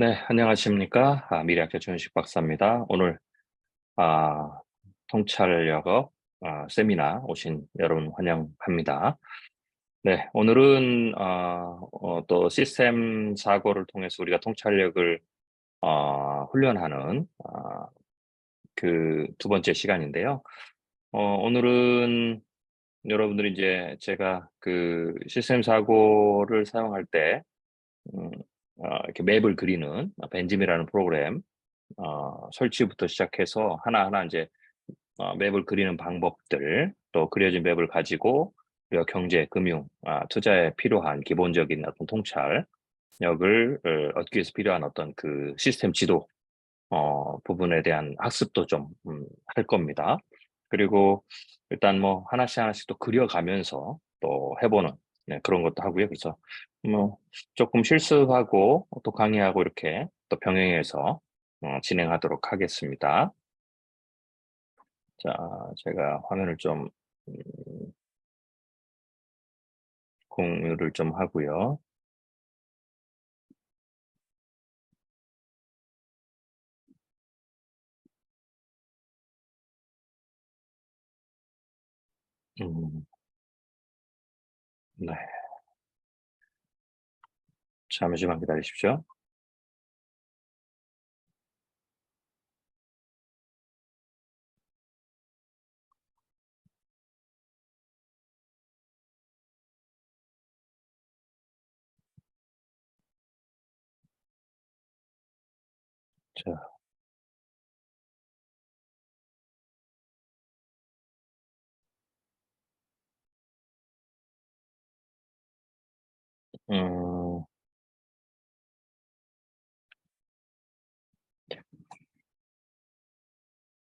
네, 안녕하십니까. 미래학자 조현식 박사입니다. 오늘 아, 통찰역업 세미나 오신 여러분 환영합니다. 네, 오늘은 또 시스템 사고를 통해서 우리가 통찰력을 훈련하는 그 두 번째 시간인데요. 오늘은 여러분들이 이제 제가 그 시스템 사고를 사용할 때 음, 이렇게 맵을 그리는 벤짐이라는 프로그램 설치부터 시작해서 하나하나 이제 맵을 그리는 방법들, 또 그려진 맵을 가지고 우리가 경제, 금융, 투자에 필요한 기본적인 어떤 통찰력을 얻기 위해서 필요한 어떤 그 시스템 지도 부분에 대한 학습도 좀 할 겁니다. 그리고 일단 뭐 하나씩 하나씩 또 그려가면서 또 해보는 그런 것도 하고요. 그래서 뭐 조금 실습하고 또 강의하고 이렇게 또 병행해서 진행하도록 하겠습니다. 자, 제가 화면을 좀 음, 공유를 좀 하고요. 음, 네, 잠시만 기다리십시오. 자, 음,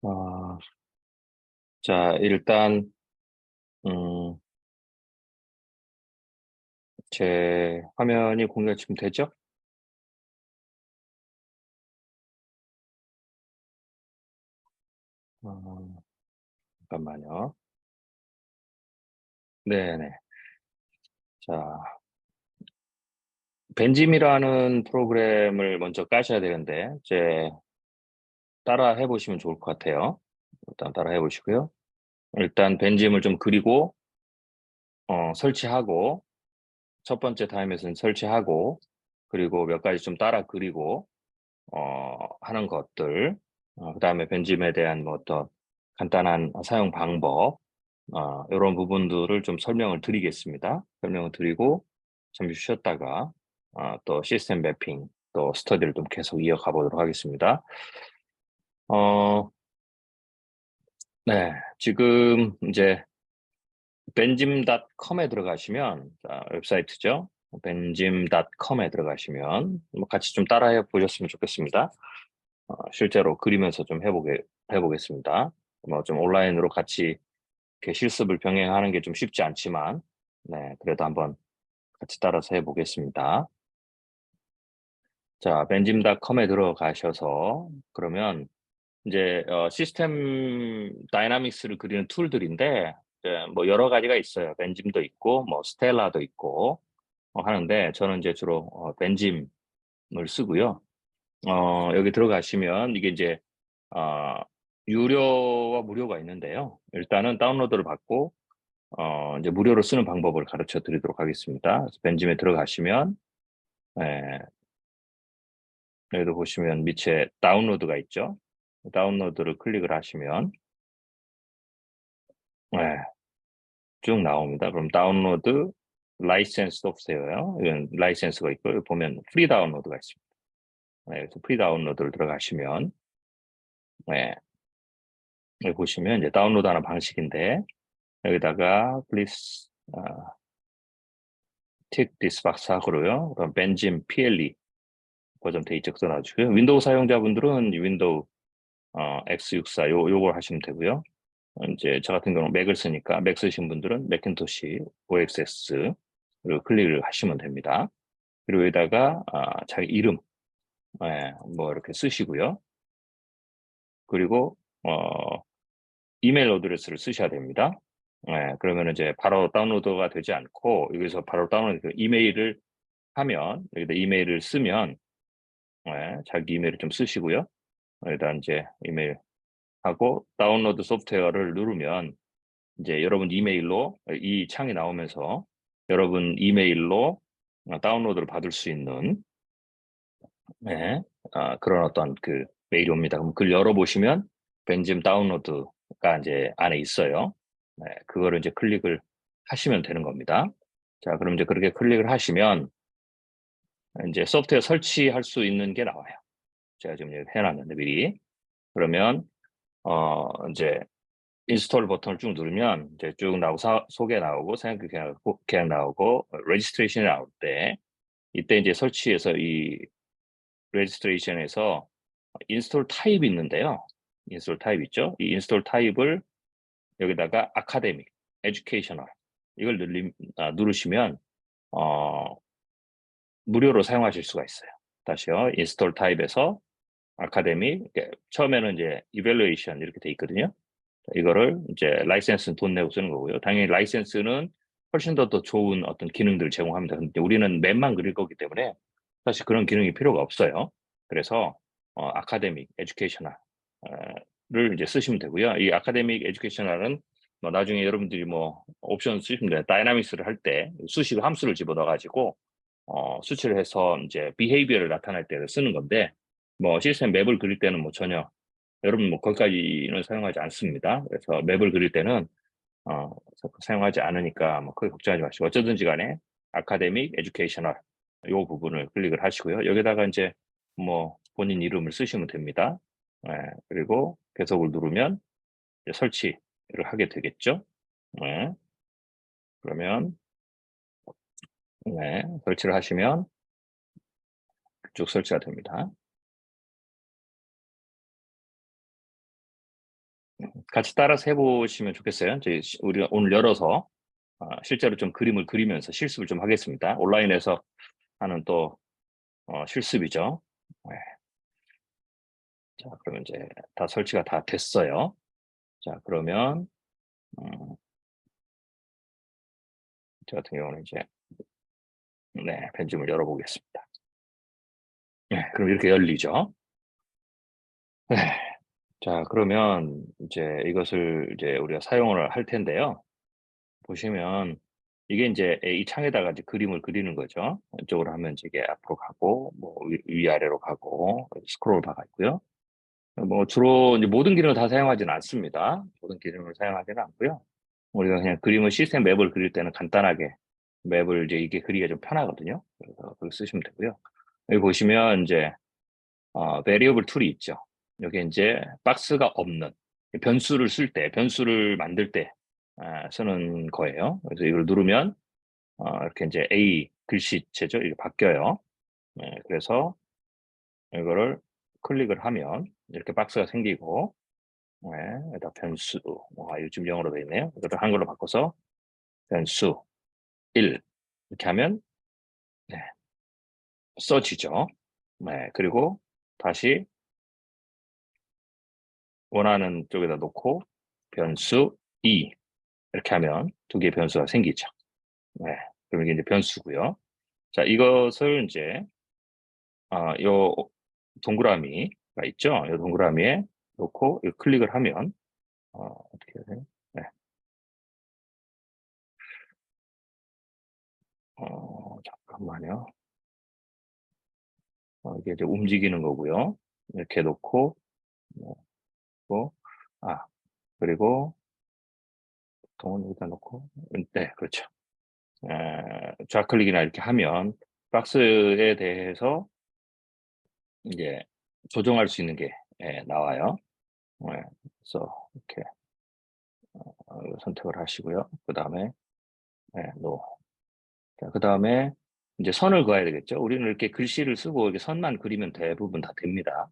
어, 자, 일단 음, 제 화면이 공유가 지금 되죠? 어, 잠깐만요. 네네. 자, 벤짐이라는 프로그램을 먼저 까셔야 되는데, 이제 따라 해보시면 좋을 것 같아요. 일단 따라 해보시고요. 일단 벤짐을 좀 그리고, 설치하고, 첫 번째 타임에서는 설치하고, 그리고 몇 가지 좀 따라 그리고, 하는 것들, 그 다음에 벤짐에 대한 뭐 어떤 간단한 사용 방법, 이런 부분들을 좀 설명을 드리겠습니다. 설명을 드리고, 잠시 쉬었다가, 또 시스템 매핑, 또 스터디를 좀 계속 이어가 보도록 하겠습니다. 어, 네. 지금 이제 benjim.com에 들어가시면, 웹사이트죠. benjim.com에 들어가시면, 뭐 같이 좀 따라해 보셨으면 좋겠습니다. 실제로 그리면서 좀 해보겠습니다. 뭐 좀 온라인으로 같이 이렇게 실습을 병행하는 게 좀 쉽지 않지만, 네, 그래도 한번 같이 따라서 해보겠습니다. 자, benjim.com에 들어가셔서, 그러면 이제 시스템 다이나믹스를 그리는 툴들인데, 이제 뭐 여러 가지가 있어요. 벤짐도 있고, 뭐 스텔라도 있고 하는데, 저는 이제 주로 벤짐을 쓰고요. 여기 들어가시면 이게 이제 어, 유료와 무료가 있는데요. 일단은 다운로드를 받고 이제 무료로 쓰는 방법을 가르쳐 드리도록 하겠습니다. 그래서 벤짐에 들어가시면 예, 여기도 보시면 밑에 다운로드가 있죠. 다운로드를 클릭을 하시면 예, 쭉 나옵니다. 그럼 다운로드 라이센스 없어요. 이건 라이센스가 있고 여기 보면 프리 다운로드가 있습니다. 네, 그래서 프리 다운로드를 들어가시면 네, 여기 보시면 이제 다운로드하는 방식인데 여기다가 please tick this box 하고요. 그럼 벤짐 PLE 버전 페이지 써놔주고요. 윈도우 사용자분들은 윈도우 X64 요걸 하시면 되고요. 이제 저 같은 경우는 맥을 쓰니까 맥 쓰신 분들은 맥킨토시 OXS를 클릭을 하시면 됩니다. 그리고 여기다가 자기 이름 뭐 이렇게 쓰시고요. 그리고 이메일 어드레스를 쓰셔야 됩니다. 그러면 이제 바로 다운로드가 되지 않고 여기서 바로 다운로드 이메일을 하면 여기다 이메일을 쓰면 예, 자기 이메일을 좀 쓰시고요. 여기다 인제 이메일 하고 다운로드 소프트웨어를 누르면 인제 여러분 이메일로 이 창이 나오면서 여러분 이메일로 다운로드를 받을 수 있는 네. 그런 어떤 그 메일이 옵니다. 그럼 그걸 열어 보시면 벤짐 다운로드가 인제 안에 있어요. 네. 그거를 인제 클릭을 하시면 되는 겁니다. 자 그럼 이제 그렇게 클릭을 하시면 인제 소프트웨어 설치할 수 있는 게 나와요. 제가 지금 여기 해 놨는데 미리. 그러면 인제 인스톨 버튼을 쭉 누르면 이제 쭉 나오고 소개 나오고 사용자 계약 나오고 레지스트레이션이 나올 때 이때 인제 설치해서 이 레지스트레이션에서 인스톨 타입이 있는데요. 인스톨 타입 있죠? 이 인스톨 타입을 여기다가 아카데믹, 에듀케이셔널 이걸 누르시면 어 무료로 사용하실 수가 있어요. 다시요. 인스톨 타입에서 아카데믹 처음에는 이제 이밸루에이션 이렇게 돼 있거든요. 이거를 이제 라이센스는 돈 내고 쓰는 거고요. 당연히 라이센스는 훨씬 더 좋은 어떤 기능들을 제공합니다. 근데 우리는 맵만 그릴 거기 때문에 사실 그런 기능이 필요가 없어요. 그래서 아카데믹, 에듀케이셔널 를 이제 쓰시면 되고요. 이 아카데믹 에듀케이셔널은 뭐 나중에 여러분들이 뭐 옵션 쓰시면 돼요. 다이나믹스를 할 때 수식 함수를 집어넣어 가지고 수치를 해서 인제 비헤이비어를 나타낼 때 쓰는 건데 뭐 시스템 맵을 그릴 때는 뭐 전혀 여러분 뭐 거기까지는 사용하지 않습니다. 그래서 맵을 그릴 때는 사용하지 않으니까 뭐 크게 걱정하지 마시고 어쩌든지 간에 아카데믹, 에듀케이셔널 요 부분을 클릭을 하시고요. 여기다가 인제 뭐 본인 이름을 쓰시면 됩니다. 예. 그리고 계속을 누르면 이제 설치를 하게 되겠죠. 네. 그러면 네. 설치를 하시면 쭉 설치가 됩니다. 같이 따라서 해 보시면 좋겠어요. 저희 우리가 오늘 열어서 실제로 좀 그림을 그리면서 실습을 좀 하겠습니다. 온라인에서 하는 또 실습이죠. 네. 자 그러면 이제 다 설치가 다 됐어요. 자 그러면 음 저 같은 경우는 이제 네 벤즘을 열어 보겠습니다. 네 그럼 이렇게 열리죠. 네. 자 그러면 이제 이것을 이제 우리가 사용을 할 텐데요. 보시면 이게 인제 이 창에다가 이제 그림을 그리는 거죠. 이쪽으로 하면 이제 이게 앞으로 가고 뭐 위아래로 가고 스크롤 바가 있고요. 뭐 주로 이제 모든 기능을 다 사용하지는 않습니다. 모든 기능을 사용하지는 않고요. 우리가 그냥 그림을 시스템 맵을 그릴 때는 간단하게 맵을 이제 이게 그리기가 좀 편하거든요. 그래서 그거 쓰시면 되고요. 여기 보시면 인제 variable 툴이 있죠. 여기에 인제 박스가 없는 변수를 쓸 때 변수를 만들 때 쓰는 거예요. 그래서 이걸 누르면 이렇게 인제 A 글씨체죠. 이게 바뀌어요. 네 그래서 이거를 클릭을 하면 이렇게 박스가 생기고 네 여기다 변수 요즘 영어로 되어 있네요. 이거를 한글로 바꿔서 변수 1 이렇게 하면 네 써지죠. 네 그리고 다시 원하는 쪽에다 놓고 변수 2 이렇게 하면 두 개의 변수가 생기죠. 네. 그럼 이게 이제 변수고요. 자 이것을 인제 요 동그라미가 있죠. 요 동그라미에 놓고 이 클릭을 하면 어떻게 해야 되나? 네. 잠깐만요. 이게 이제 움직이는 거고요. 이렇게 놓고 뭐 또 그리고 보통은 여기다 놓고 네 그렇죠. 좌클릭이나 이렇게 하면 박스에 대해서 인제 조정할 수 있는 게 나와요. 네. 그래서 이렇게 선택을 하시고요. 그다음에 노. 자 그다음에 인제 선을 그어야 되겠죠. 우리는 이렇게 글씨를 쓰고 이렇게 선만 그리면 대부분 다 됩니다.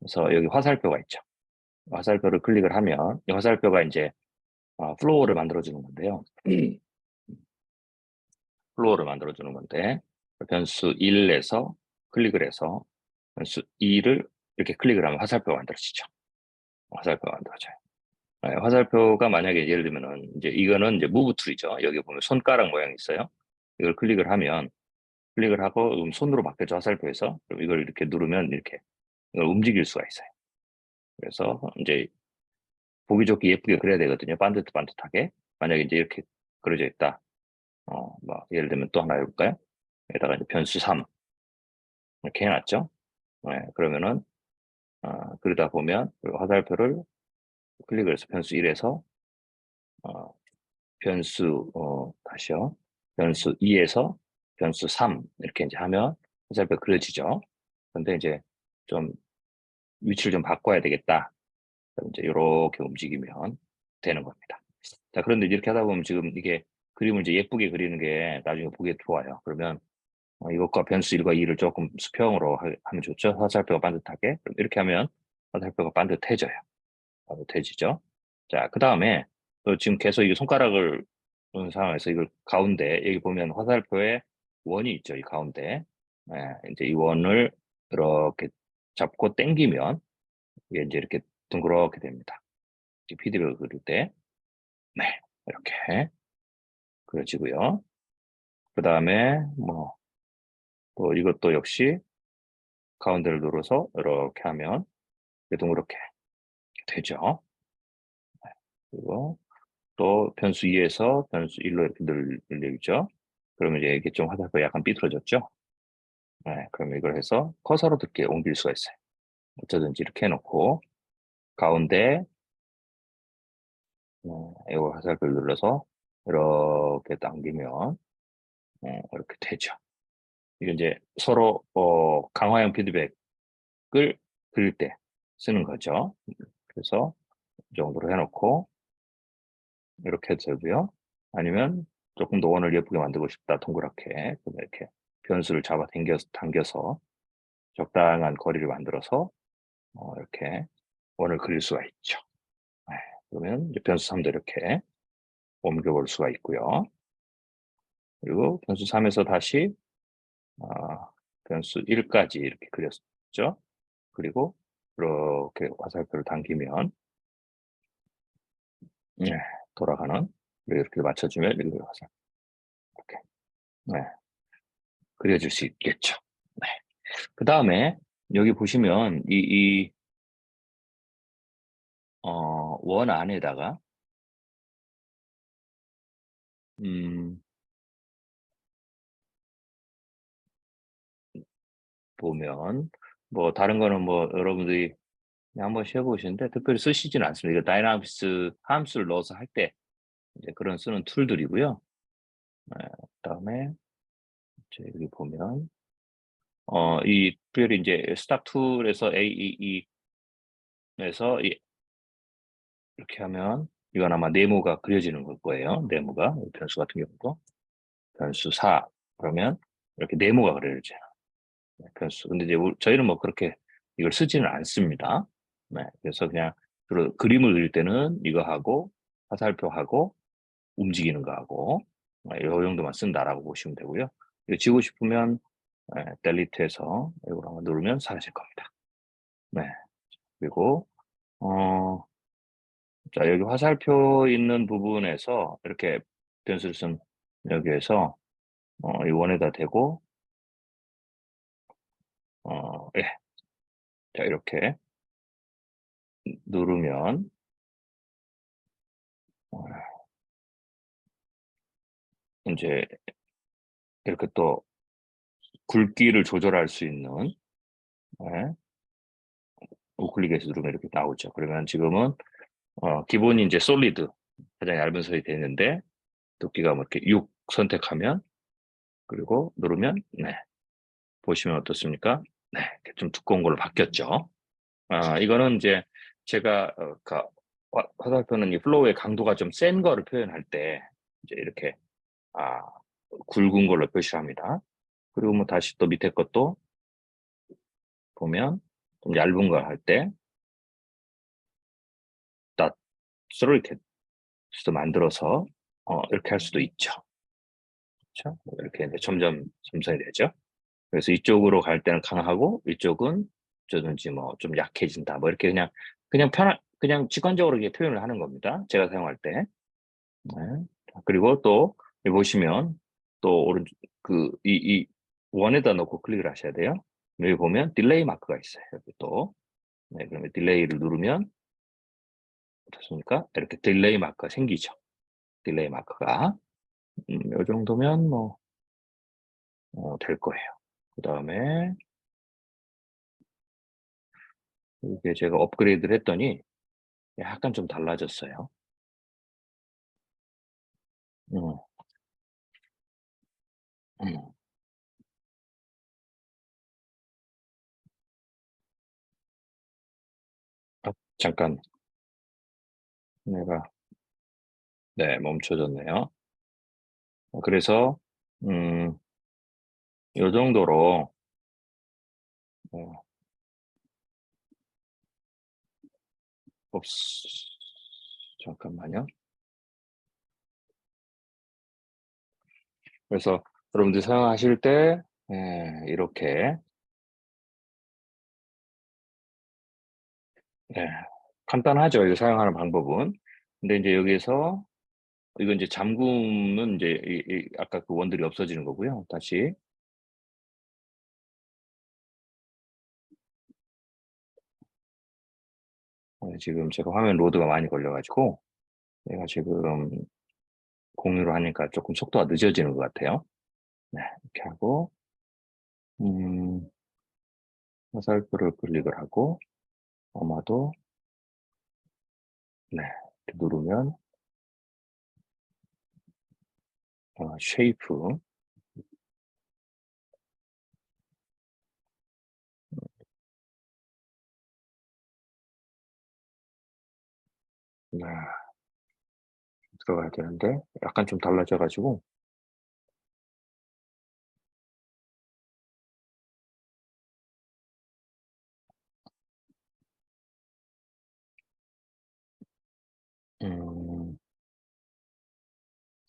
그래서 여기 화살표가 있죠. 화살표를 클릭을 하면 이 화살표가 인제 플로어를 만들어 주는 건데요. 플로어를 만들어 주는 건데 변수 1에서 클릭을 해서 변수 2를 이렇게 클릭을 하면 화살표가 만들어지죠. 화살표가 만들어져요. 예 화살표가 만약에 예를 들면은 인제 이거는 인제 무브 툴이죠. 여기 보면 손가락 모양이 있어요. 이걸 클릭을 하면 클릭을 하고 손으로 바뀌었죠, 화살표에서. 그럼 이걸 이렇게 누르면 이렇게 이걸 움직일 수가 있어요. 그래서 이제 보기 좋게 예쁘게 그려야 되거든요. 반듯반듯하게. 만약에 이제 이렇게 그려져 있다. 뭐 예를 들면 또 하나 해볼까요? 여기다가 이제 변수 3 이렇게 해놨죠. 네, 그러면은 그러다 보면 그 화살표를 클릭을 해서 변수 1에서 변수 다시요. 변수 2에서 변수 3 이렇게 이제 하면 화살표 그려지죠. 근데 이제 좀 위치를 좀 바꿔야 되겠다. 그럼 이제 요렇게 움직이면 되는 겁니다. 자, 그런데 이렇게 하다 보면 지금 이게 그림을 이제 예쁘게 그리는 게 나중에 보기 좋아요. 그러면 이것과 변수 1과 2를 조금 수평으로 하면 좋죠. 화살표가 반듯하게. 그럼 이렇게 하면 화살표가 반듯해져요. 반듯해지죠. 자, 그 다음에 지금 계속 이 손가락을 놓은 상황에서 이걸 가운데 여기 보면 화살표에 원이 있죠. 이 가운데. 이제 이 원을 이렇게 잡고 당기면 이게 이제 이렇게 둥그렇게 됩니다. PD를 그릴 때. 네. 이렇게 그려지고요. 그 다음에 또 이것도 역시 가운데를 눌러서 이렇게 하면 둥그렇게 되죠. 그리고 또 변수 2에서 변수 1로 이렇게 늘리죠. 그러면 이제 이게 좀 화살표가 약간 삐뚤어졌죠. 네, 그럼 이걸 해서 커서로 이렇게 옮길 수가 있어요. 어쩌든지 이렇게 해놓고 가운데 이거 화살표를 눌러서 이렇게 당기면 이렇게 되죠. 이게 이제 서로 강화형 피드백을 그릴 때 쓰는 거죠. 그래서 이 정도로 해놓고 이렇게 해도 되고요. 아니면 조금 더 원을 예쁘게 만들고 싶다, 동그랗게. 그러면 이렇게 변수를 잡아 당겨서 적당한 거리를 만들어서 이렇게 원을 그릴 수가 있죠. 네, 그러면 이제 변수 3도 이렇게 옮겨볼 수가 있고요. 그리고 변수 3에서 다시 변수 1까지 이렇게 그렸죠. 그리고 이렇게 화살표를 당기면 네, 돌아가는 이렇게 맞춰주면 이렇게 화살 이렇게 그려줄 수 있겠죠. 네. 그 다음에 여기 보시면 원 안에다가 음, 보면 뭐 다른 거는 뭐 여러분들이 그냥 한번 해보시는데 특별히 쓰시지는 않습니다. 이거 다이나믹스 함수를 넣어서 할 때 이제 그런 쓰는 툴들이고요. 그다음에 이제 여기 보면 이 특별히 이제 스탑 툴에서 AEE에서 이렇게 하면 이건 아마 네모가 그려지는 걸 거예요. 네모가 변수 같은 경우도 변수 4 그러면 이렇게 네모가 그려져요. 변수. 근데 이제 저희는 뭐 그렇게 이걸 쓰지는 않습니다. 네, 그래서 그냥 주로 그림을 그릴 때는 이거 하고 화살표 하고 움직이는 거 하고 이 정도만 쓴다라고 보시면 되고요. 이거 지우고 싶으면 델리트해서 이걸 한번 누르면 사라질 겁니다. 네, 그리고 자 여기 화살표 있는 부분에서 이렇게 변수를 쓴 여기에서 이 원에다 대고 예, 자 이렇게 누르면 어, 이제 이렇게 또 굵기를 조절할 수 있는 네, 우클릭해서 누르면 이렇게 나오죠. 그러면 지금은 기본이 이제 솔리드 가장 얇은 선이 되는데 두께가 뭐 이렇게 6 선택하면 그리고 누르면 네 보시면 어떻습니까? 네, 좀 두꺼운 걸로 바뀌었죠. 이거는 이제 제가 화살표는 이 플로우의 강도가 좀 센 거를 표현할 때 이제 이렇게 아, 굵은 걸로 표시합니다. 그리고 뭐 다시 또 밑에 것도 보면 좀 얇은 걸 할 때 낫스로 이렇게 만들어서 이렇게 할 수도 있죠. 그렇죠? 이렇게 이제 점점 점선이 되죠. 그래서 이쪽으로 갈 때는 강하고 이쪽은 어쩌든지 뭐 좀 약해진다. 뭐 이렇게 그냥 그냥 직관적으로 이렇게 표현을 하는 겁니다. 제가 사용할 때. 네. 그리고 또 여기 보시면 또 오른쪽 이 원에다 넣고 클릭을 하셔야 돼요. 여기 보면 딜레이 마크가 있어요. 여기 또. 네, 그러면 딜레이를 누르면 어떻습니까? 이렇게 딜레이 마크가 생기죠. 딜레이 마크가. 요 정도면 뭐, 될 거예요. 그 다음에, 이게 제가 업그레이드를 했더니 약간 좀 달라졌어요. 음, 음. 잠깐, 내가, 네, 멈춰졌네요. 그래서, 음, 요 정도로, 어, 없, 잠깐만요. 그래서 여러분들 사용하실 때, 이렇게, 예, 간단하죠. 이거 사용하는 방법은. 근데 이제 여기서, 이건 이제 잠금은 이제 아까 그 원들이 없어지는 거고요. 다시. 지금 제가 화면 로드가 많이 걸려가지고, 내가 지금 공유를 하니까 조금 속도가 늦어지는 것 같아요. 네, 이렇게 하고, 음, 화살표를 클릭을 하고, 아마도, 네, 이렇게 누르면, 쉐이프, 네, 들어가야 되는데, 약간 좀 달라져가지고, 음,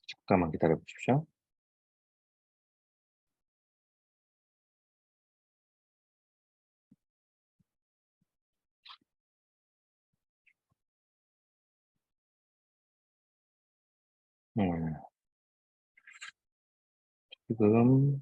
잠깐만 기다려 보십시오. 음, 지금,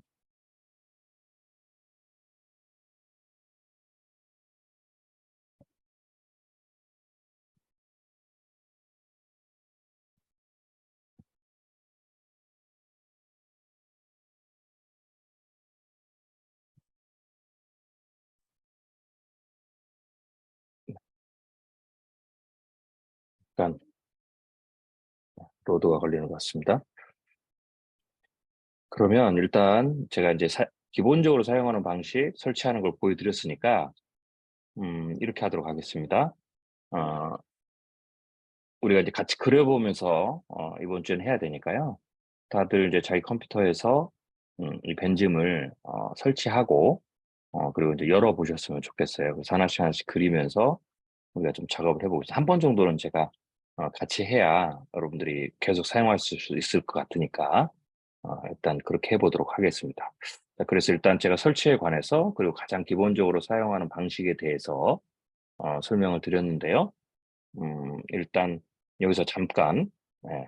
약간, 로드가 걸리는 것 같습니다. 그러면 일단 제가 이제 기본적으로 사용하는 방식 설치하는 걸 보여드렸으니까 이렇게 하도록 하겠습니다. 어, 우리가 이제 같이 그려보면서 이번 주에는 해야 되니까요. 다들 이제 자기 컴퓨터에서 이 벤즘을 설치하고 그리고 이제 열어보셨으면 좋겠어요. 그래서 하나씩 하나씩 그리면서 우리가 좀 작업을 해보겠습니다. 한 번 정도는 제가 같이 해야 여러분들이 계속 사용할 수 있을 것 같으니까 일단 그렇게 해보도록 하겠습니다. 자, 그래서 일단 제가 설치에 관해서 그리고 가장 기본적으로 사용하는 방식에 대해서 설명을 드렸는데요. 일단 여기서 잠깐 예,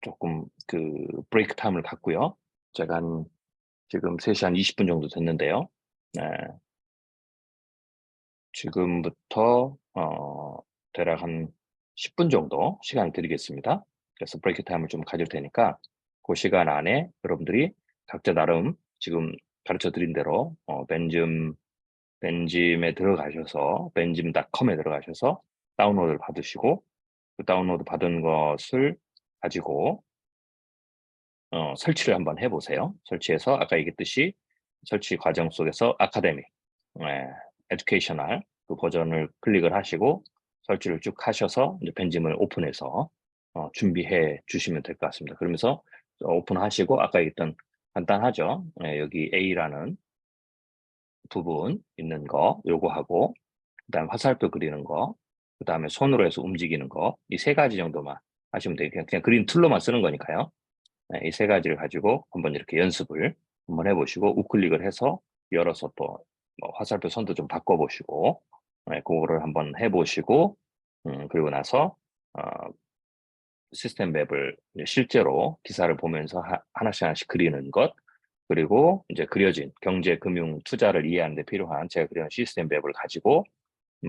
조금 그 브레이크 타임을 갖고요. 제가 지금 3시 한 20분 정도 됐는데요. 예, 지금부터 대략 한 10분 정도 시간을 드리겠습니다. 그래서 브레이크 타임을 좀 가질 테니까 그 시간 안에 여러분들이 각자 나름 지금 가르쳐 드린 대로 벤짐에 들어가셔서 벤짐닷컴에 들어가셔서 다운로드를 받으시고 그 다운로드 받은 것을 가지고 설치를 한번 해보세요. 설치해서 아까 얘기했듯이 설치 과정 속에서 아카데믹, 예, 에듀케이셔널 그 버전을 클릭을 하시고 설치를 쭉 하셔서 이제 벤짐을 오픈해서 준비해 주시면 될 것 같습니다. 그러면서 오픈하시고 아까 얘기했던 간단하죠. 예, 여기 A라는 부분 있는 거 요거 하고 그다음에 화살표 그리는 거 그다음에 손으로 해서 움직이는 거 이 세 가지 정도만 하시면 돼요. 그냥 그림 툴로만 쓰는 거니까요. 네, 이 세 가지를 가지고 한번 이렇게 연습을 한번 해보시고 우클릭을 해서 열어서 또뭐 화살표 선도 좀 바꿔보시고 네, 그거를 한번 해보시고 그리고 나서 어, 시스템 맵을 실제로 기사를 보면서 하나씩 하나씩 그리는 것 그리고 이제 그려진 경제, 금융, 투자를 이해하는 데 필요한 제가 그린 시스템 맵을 가지고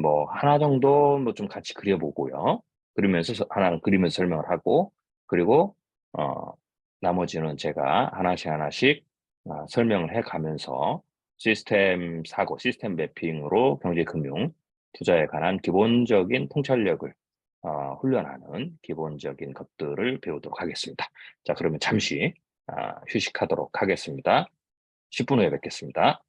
뭐 하나 정도 뭐 좀 같이 그려 보고요. 그러면서 하나는 그리면서 설명을 하고, 그리고 어 나머지는 제가 하나씩 하나씩 설명을 해 가면서 시스템 사고, 시스템 매핑으로 경제, 금융, 투자에 관한 기본적인 통찰력을 훈련하는 기본적인 것들을 배우도록 하겠습니다. 자, 그러면 잠시 휴식하도록 하겠습니다. 10분 후에 뵙겠습니다.